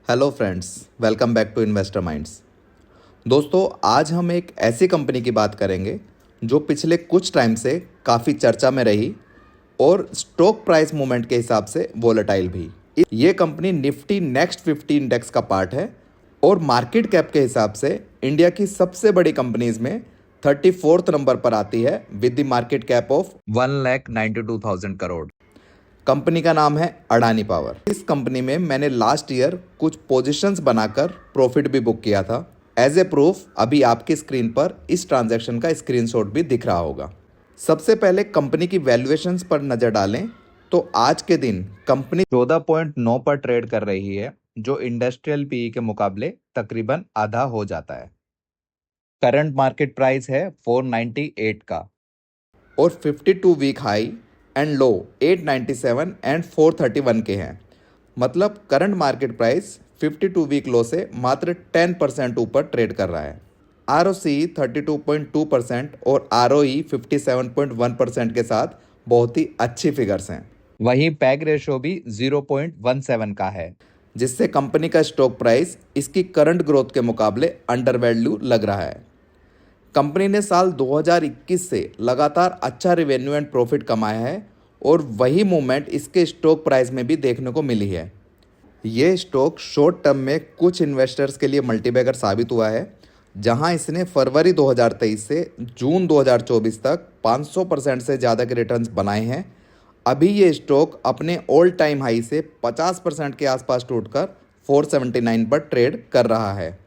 Hello friends, welcome back to investor minds. दोस्तों, आज हम एक ऐसी कंपनी की बात करेंगे जो पिछले कुछ टाइम से काफ़ी चर्चा में रही और स्टॉक प्राइस मूवमेंट के हिसाब से वोलेटाइल भी। ये कंपनी निफ्टी नेक्स्ट 50 इंडेक्स का पार्ट है और मार्केट कैप के हिसाब से इंडिया की सबसे बड़ी कंपनीज में 34th नंबर पर आती है with the market cap of 1,92,000 crore. Company का नाम है अडानी पावर। इस कंपनी में मैंने लास्ट ईयर कुछ पोजीशंस बनाकर प्रॉफिट भी बुक किया था। एज ए प्रूफ अभी आपकी स्क्रीन पर इस ट्रांजैक्शन का स्क्रीनशॉट भी दिख रहा होगा। सबसे पहले कंपनी की वैल्यूएशंस पर नज़र डालें तो आज के दिन कंपनी 14.9 पर ट्रेड कर रही है, जो इंडस्ट्रियल पीई के मुकाबले तकरीबन आधा हो जाता है। करंट मार्केट प्राइस है 498 का और 52 week high and low 897 and 431 के हैं। मतलब current market price 52 week low से मात्र 10% ऊपर ट्रेड कर रहा है। ROC 32.2% और ROE 57.1% के साथ बहुत ही अच्छी फिगर्स हैं। वहीं पैग रेशो भी 0.17 का है, जिससे कंपनी का स्टॉक प्राइस इसकी करंट ग्रोथ के मुकाबले अंडर वैल्यू लग रहा है। कंपनी ने साल 2021 से लगातार अच्छा रेवेन्यू एंड प्रॉफिट कमाया है और वही मूवमेंट इसके स्टॉक प्राइस में भी देखने को मिली है। ये स्टॉक शॉर्ट टर्म में कुछ इन्वेस्टर्स के लिए मल्टीबैगर साबित हुआ है, जहां इसने फरवरी 2023 से जून 2024 तक 500% से ज़्यादा के रिटर्न्स बनाए हैं। अभी ये स्टॉक अपने ऑल टाइम हाई से 50% के आसपास टूटकर 479 पर ट्रेड कर रहा है।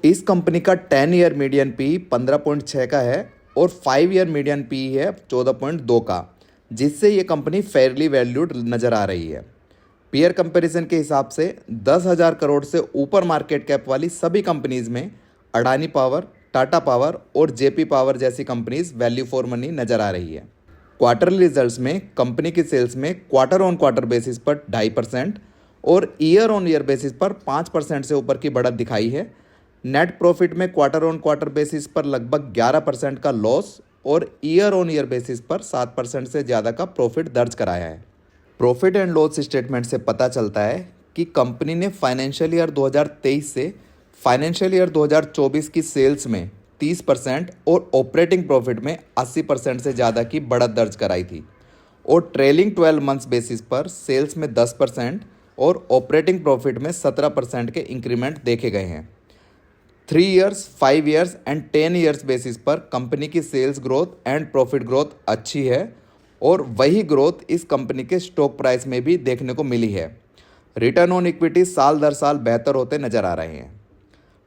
इस कंपनी का 10 ईयर मीडियन पी 15.6 का है और 5 ईयर मीडियन पी है 14.2 का, जिससे ये कंपनी फेयरली वैल्यूड नज़र आ रही है। पीयर कंपैरिजन के हिसाब से 10,000 करोड़ से ऊपर मार्केट कैप वाली सभी कंपनीज में अडानी पावर, टाटा पावर और जेपी पावर जैसी कंपनीज वैल्यू फॉर मनी नज़र आ रही है। क्वार्टरली रिजल्ट्स में कंपनी की सेल्स में क्वार्टर ऑन क्वार्टर बेसिस पर 2.5% और ईयर ऑन ईयर बेसिस पर 5% से ऊपर की बढ़त दिखाई है। नेट प्रॉफिट में क्वार्टर ऑन क्वार्टर बेसिस पर लगभग 11% का लॉस और ईयर ऑन ईयर बेसिस पर 7% से ज़्यादा का प्रॉफिट दर्ज कराया है। प्रॉफिट एंड लॉस स्टेटमेंट से पता चलता है कि कंपनी ने फाइनेंशियल ईयर 2023 से फाइनेंशियल ईयर 2024 की सेल्स में 30% और ऑपरेटिंग प्रॉफिट में 80% से ज़्यादा की बढ़त दर्ज कराई थी और ट्रेलिंग 12 मंथ्स बेसिस पर सेल्स में 10% और ऑपरेटिंग प्रॉफिट में 17% के इंक्रीमेंट देखे गए हैं। 3 years, 5 years and 10 years basis पर कंपनी की sales growth and profit growth अच्छी है और वही ग्रोथ इस कंपनी के स्टॉक प्राइस में भी देखने को मिली है। रिटर्न ऑन इक्विटी साल दर साल बेहतर होते नजर आ रहे हैं।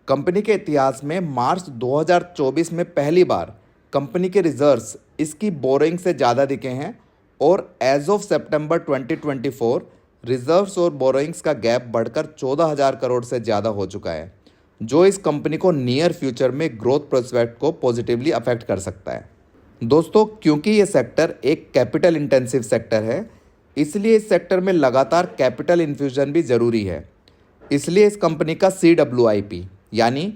कंपनी के इतिहास में मार्च 2024 में पहली बार कंपनी के रिजर्व्स इसकी बोरोइंग से ज़्यादा दिखे हैं और एज ऑफ सितंबर 2024 रिजर्व्स और बोरोइंग्स का गैप बढ़कर 14,000 करोड़ से ज़्यादा हो चुका है, जो इस कंपनी को नियर फ्यूचर में ग्रोथ प्रोस्पेक्ट को पॉजिटिवली अफेक्ट कर सकता है। दोस्तों, क्योंकि ये सेक्टर एक कैपिटल इंटेंसिव सेक्टर है, इसलिए इस सेक्टर में लगातार कैपिटल इन्फ्यूजन भी ज़रूरी है। इसलिए इस कंपनी का CWIP यानी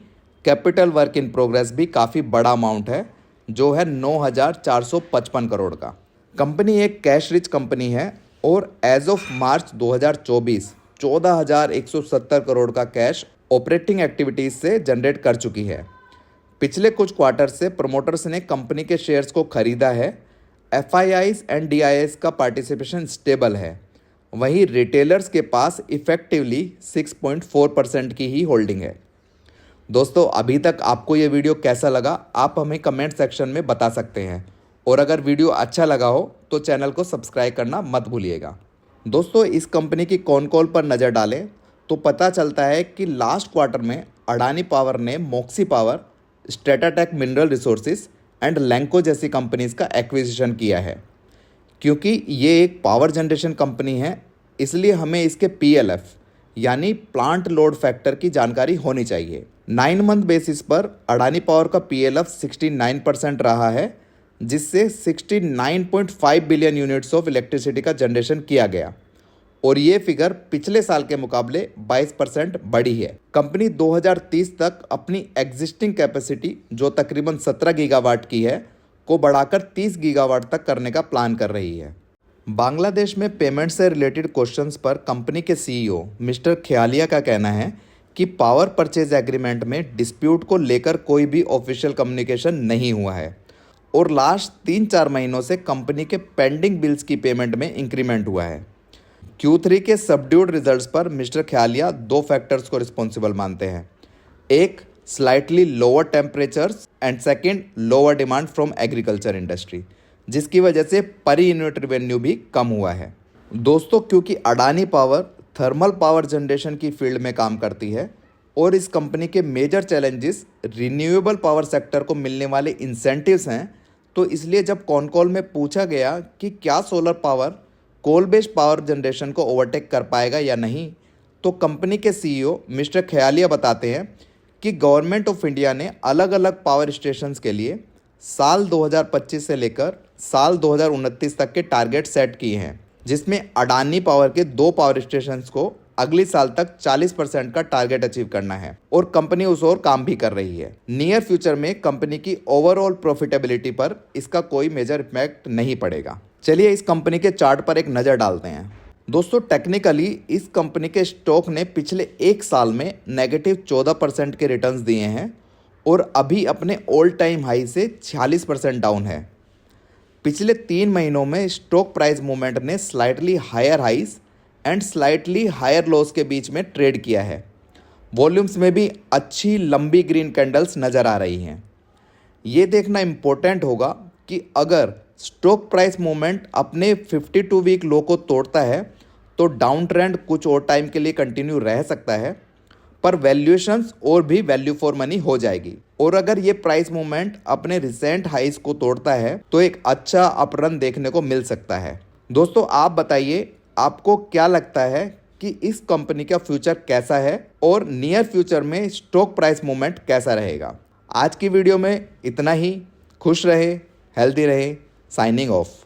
कैपिटल वर्क इन प्रोग्रेस भी काफ़ी बड़ा अमाउंट है, जो है 9,455 करोड़ का। कंपनी एक कैश रिच कंपनी है और एज ऑफ मार्च 2024 14,170 करोड़ का कैश ऑपरेटिंग एक्टिविटीज से जनरेट कर चुकी है। पिछले कुछ क्वार्टर से प्रमोटर्स ने कंपनी के शेयर्स को खरीदा है। FIIs एंड DIIs का पार्टिसिपेशन स्टेबल है। वहीं रिटेलर्स के पास इफेक्टिवली 6.4% की ही होल्डिंग है। दोस्तों, अभी तक आपको ये वीडियो कैसा लगा आप हमें कमेंट सेक्शन में बता सकते हैं और अगर वीडियो अच्छा लगा हो तो चैनल को सब्सक्राइब करना मत भूलिएगा। दोस्तों, इस कंपनी की कॉन कॉल पर नज़र डालें तो पता चलता है कि लास्ट क्वार्टर में अडानी पावर ने मोक्सी power, Stratatech mineral resources and Lanco जैसी कंपनीज का एक्विजिशन किया है। क्योंकि ये एक पावर जनरेशन कंपनी है, इसलिए हमें इसके PLF यानी प्लांट लोड फैक्टर की जानकारी होनी चाहिए। 9 मंथ बेसिस पर अडानी पावर का PLF 69% रहा है, जिससे 69.5 बिलियन यूनिट्स ऑफ इलेक्ट्रिसिटी का जनरेशन किया गया और ये फिगर पिछले साल के मुकाबले 22% बढ़ी है। कंपनी 2030 तक अपनी एग्जिस्टिंग कैपेसिटी, जो तकरीबन 17 गीगावाट की है, को बढ़ाकर 30 गीगावाट तक करने का प्लान कर रही है। बांग्लादेश में पेमेंट से रिलेटेड क्वेश्चंस पर कंपनी के CEO मिस्टर ख्यालिया का कहना है कि पावर परचेज एग्रीमेंट में डिस्प्यूट को लेकर कोई भी ऑफिशियल कम्युनिकेशन नहीं हुआ है और लास्ट 3-4 महीनों से कंपनी के पेंडिंग बिल्स की पेमेंट में इंक्रीमेंट हुआ है। Q3 के सबड्यूड रिजल्ट्स पर मिस्टर ख्यालिया दो फैक्टर्स को रिस्पॉन्सिबल मानते हैं, एक slightly lower temperatures and second lower demand from agriculture industry, जिसकी वजह से पर यूनिट रेवेन्यू भी कम हुआ है। दोस्तों, क्योंकि Adani power thermal power generation की फील्ड में काम करती है और इस कंपनी के major challenges renewable power sector को मिलने वाले इंसेंटिव्स हैं, तो इसलिए जब कॉन कॉल में पूछा गया कि क्या solar power coal based power generation को ओवरटेक कर पाएगा या नहीं, तो कंपनी के सीईओ मिस्टर ख्यालिया बताते हैं कि गवर्नमेंट ऑफ इंडिया ने अलग अलग पावर स्टेशंस के लिए साल 2025 से लेकर साल 2029 तक के टारगेट सेट किए हैं, जिसमें अडानी पावर के 2 पावर स्टेशंस को अगले साल तक 40% का टारगेट अचीव करना है और कंपनी उस ओर काम भी कर रही है। नियर फ्यूचर में कंपनी की ओवरऑल प्रॉफिटेबिलिटी पर इसका कोई मेजर इम्पैक्ट नहीं पड़ेगा। चलिए इस कंपनी के चार्ट पर एक नज़र डालते हैं। दोस्तों, टेक्निकली इस कंपनी के स्टॉक ने पिछले एक साल में नेगेटिव 14% के रिटर्न्स दिए हैं और अभी अपने ऑल टाइम हाई से 46% डाउन है। पिछले 3 महीनों में स्टॉक प्राइस मूवमेंट ने slightly higher highs and slightly higher lows के बीच में ट्रेड किया है। वॉल्यूम्स में भी अच्छी लंबी ग्रीन कैंडल्स नज़र आ रही हैं। ये देखना इम्पोर्टेंट होगा कि अगर स्टॉक प्राइस मूवमेंट अपने 52 वीक लो को तोड़ता है तो डाउन ट्रेंड कुछ और टाइम के लिए कंटिन्यू रह सकता है, पर वैल्यूएशंस और भी वैल्यू फॉर मनी हो जाएगी। और अगर ये प्राइस मूवमेंट अपने रिसेंट हाइज को तोड़ता है तो एक अच्छा अपरन देखने को मिल सकता है। दोस्तों, आप बताइए आपको क्या लगता है कि इस कंपनी का फ्यूचर कैसा है और नियर फ्यूचर में स्टॉक प्राइस मूवमेंट कैसा रहेगा। आज की वीडियो में इतना ही। खुश रहे, हेल्दी रहे। Signing off.